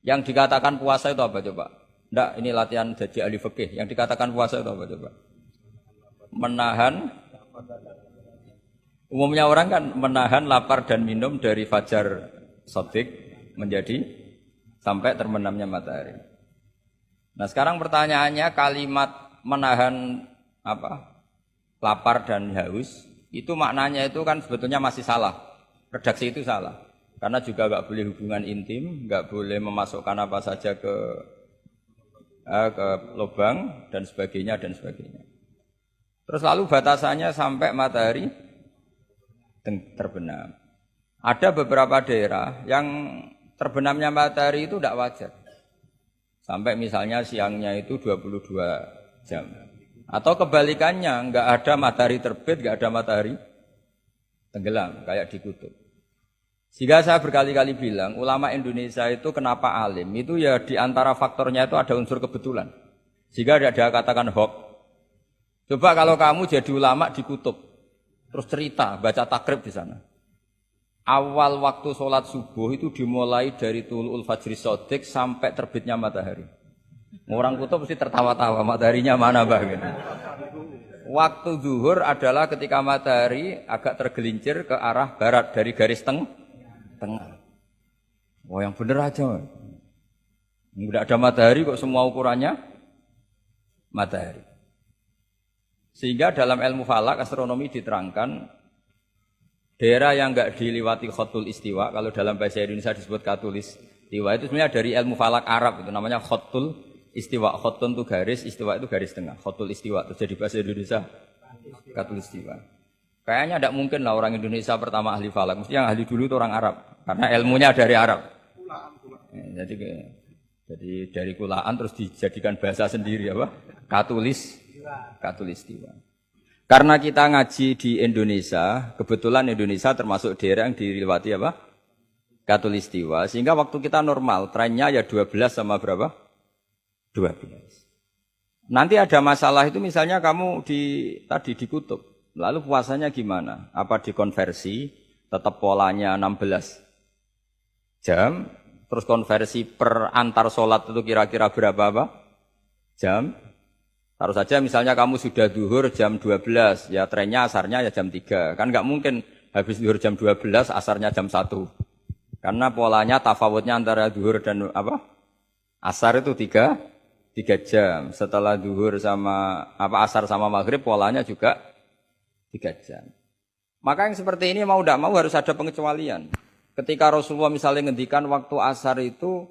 Yang dikatakan puasa itu apa coba? Ndak, ini latihan jadi ahli fikih. Yang dikatakan puasa itu apa coba? Menahan. Umumnya orang kan menahan lapar dan minum dari fajar shadiq menjadi sampai terbenamnya matahari. Nah sekarang pertanyaannya kalimat menahan apa? Lapar dan haus itu maknanya itu kan sebetulnya masih salah. Redaksi itu salah. Karena juga nggak boleh hubungan intim, nggak boleh memasukkan apa saja ke lubang dan sebagainya dan sebagainya. Terus lalu batasannya sampai matahari terbenam. Ada beberapa daerah yang terbenamnya matahari itu tidak wajar. Sampai misalnya siangnya itu 22 jam. Atau kebalikannya, enggak ada matahari terbit, enggak ada matahari tenggelam, kayak di kutub. Sehingga saya berkali-kali bilang, ulama Indonesia itu kenapa alim? Itu ya di antara faktornya itu ada unsur kebetulan. Sehingga dia katakan hoax. Coba kalau kamu jadi ulama di kutub, terus cerita, baca takrib di sana. Awal waktu sholat subuh itu dimulai dari Tulu'ul Fajri Shadiq sampai terbitnya matahari. Orang kutub mesti tertawa-tawa, mataharinya mana bah gitu. Waktu zuhur adalah ketika matahari agak tergelincir ke arah barat dari garis tengah. Oh yang bener aja. Tidak ada matahari kok semua ukurannya matahari. Sehingga dalam ilmu falak astronomi diterangkan daerah yang enggak diliwati khotul istiwa, kalau dalam bahasa Indonesia disebut katulis istiwa, itu sebenarnya dari ilmu falak Arab, itu namanya khotul istiwa. Khotun itu garis, istiwa itu garis tengah. Khotul istiwa, terus jadi bahasa Indonesia katulis istiwa. Kayaknya tidak mungkin lah orang Indonesia pertama ahli falak, mesti yang ahli dulu itu orang Arab, karena ilmunya dari Arab. Jadi dari kulaan terus dijadikan bahasa sendiri apa? Katulis istiwa. Karena kita ngaji di Indonesia, kebetulan Indonesia termasuk daerah yang dilewati apa? Katulistiwa. Sehingga waktu kita normal, trennya ya 12 sama berapa? 12. Nanti ada masalah itu misalnya kamu tadi di kutub, lalu puasanya gimana? Apa dikonversi, tetap polanya 16 jam, terus konversi per antar sholat itu kira-kira berapa apa? Jam? Taruh saja misalnya kamu sudah zuhur jam 12, ya trennya asarnya ya jam 3. Kan nggak mungkin habis zuhur jam 12, asarnya jam 1. Karena polanya tafawutnya antara zuhur dan apa? Asar itu 3 jam. Setelah zuhur sama asar sama maghrib polanya juga 3 jam. Maka yang seperti ini mau tidak mau harus ada pengecualian. Ketika Rasulullah misalnya ngendikan waktu asar itu